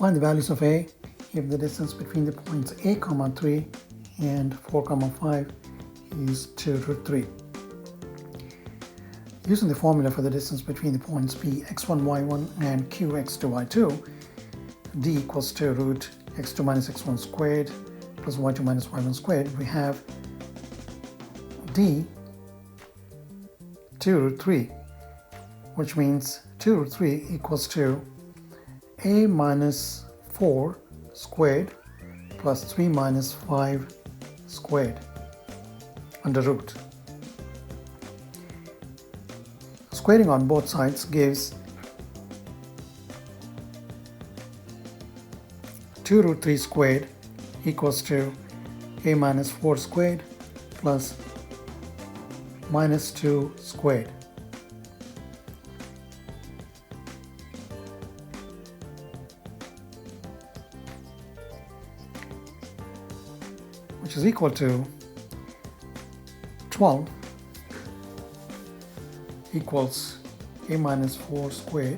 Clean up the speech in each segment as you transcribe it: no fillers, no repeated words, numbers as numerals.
Find the values of a if the distance between the points a, 3 and 4, 5 is 2 root 3. Using the formula for the distance between the points p, x1, y1 and q, x2, y2, d equals to root x2 minus x1 squared plus y2 minus y1 squared, we have d 2 root 3, which means 2 root 3 equals to a minus 4 squared plus 3 minus 5 squared under root. Squaring on both sides gives 2 root 3 squared equals to a minus 4 squared plus minus 2 squared. Which is equal to 12 equals a minus 4 squared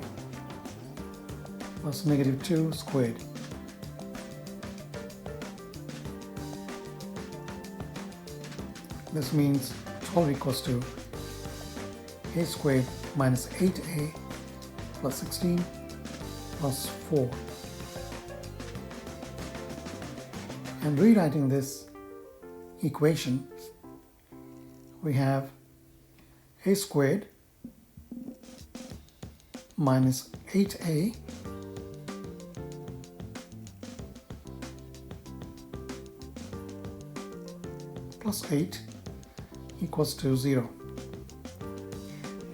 plus negative 2 squared. This means 12 equals to a squared minus 8a plus 16 plus 4. And rewriting this equation, we have a squared minus 8a plus 8 equals to 0.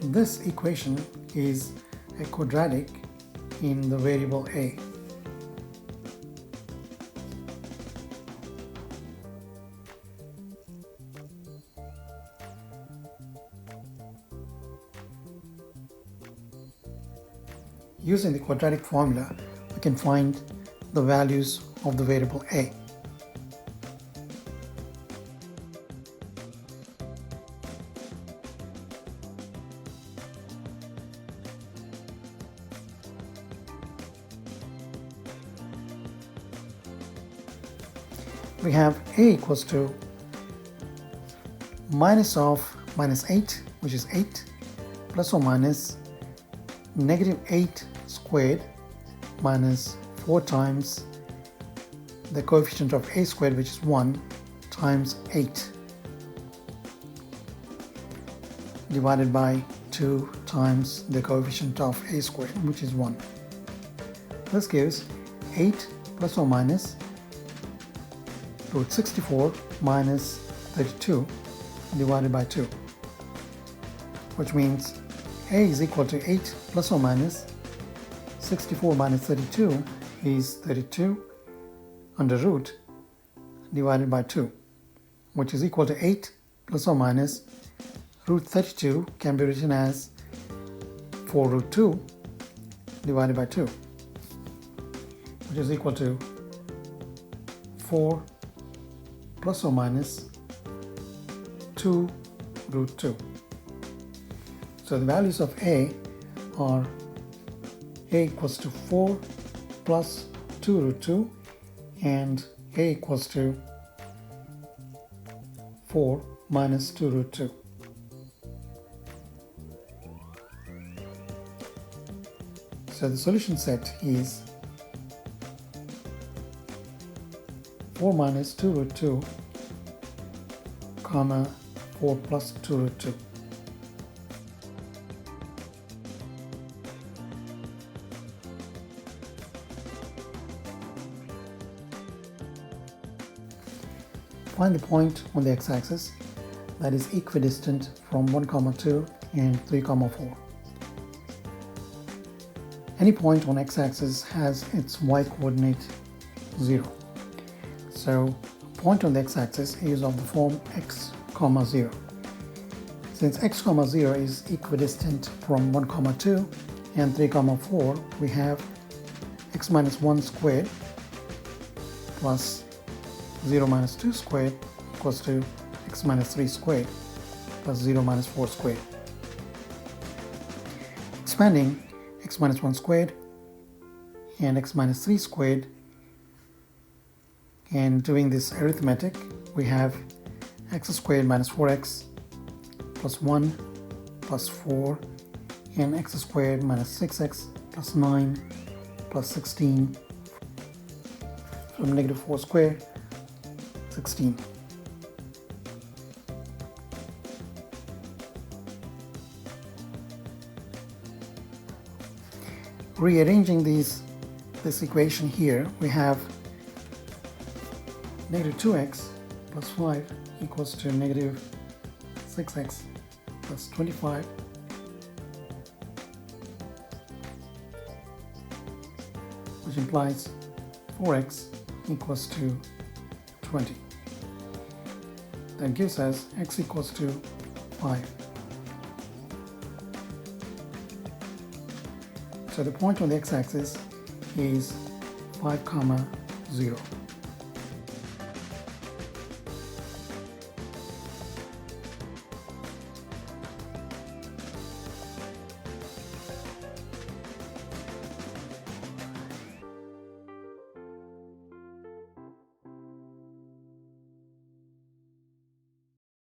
This equation is a quadratic in the variable a. Using the quadratic formula, we can find the values of the variable a. We have a equals to minus of minus 8, which is 8, plus or minus negative 8 squared minus 4 times the coefficient of a squared, which is 1, times 8 divided by 2 times the coefficient of a squared, which is 1. This gives 8 plus or minus root 64 minus 32 divided by 2, which means a is equal to 8 plus or minus 64 minus 32 is 32 under root divided by 2, which is equal to 8 plus or minus root 32 can be written as 4 root 2 divided by 2, which is equal to 4 plus or minus 2 root 2. So the values of a are a equals to 4 plus 2 root 2 and a equals to 4 minus 2 root 2. So the solution set is 4 minus 2 root 2, comma 4 plus 2 root 2. Find the point on the x-axis that is equidistant from 1, 2 and 3, 4. Any point on x-axis has its y-coordinate 0. So a point on the x-axis is of the form x, 0. Since x, 0 is equidistant from 1, 2 and 3, 4, we have x minus 1 squared plus 0 minus 2 squared equals to x minus 3 squared plus 0 minus 4 squared. Expanding x minus 1 squared and x minus 3 squared. And doing this arithmetic, we have x squared minus 4x plus 1 plus 4, and x squared minus 6x plus 9 plus 16, from negative 4 squared, 16. Rearranging this equation here, we have negative 2x plus 5 equals to negative 6x plus 25, which implies 4x equals to 20. That gives us x equals to 5. So the point on the x-axis is 5, 0.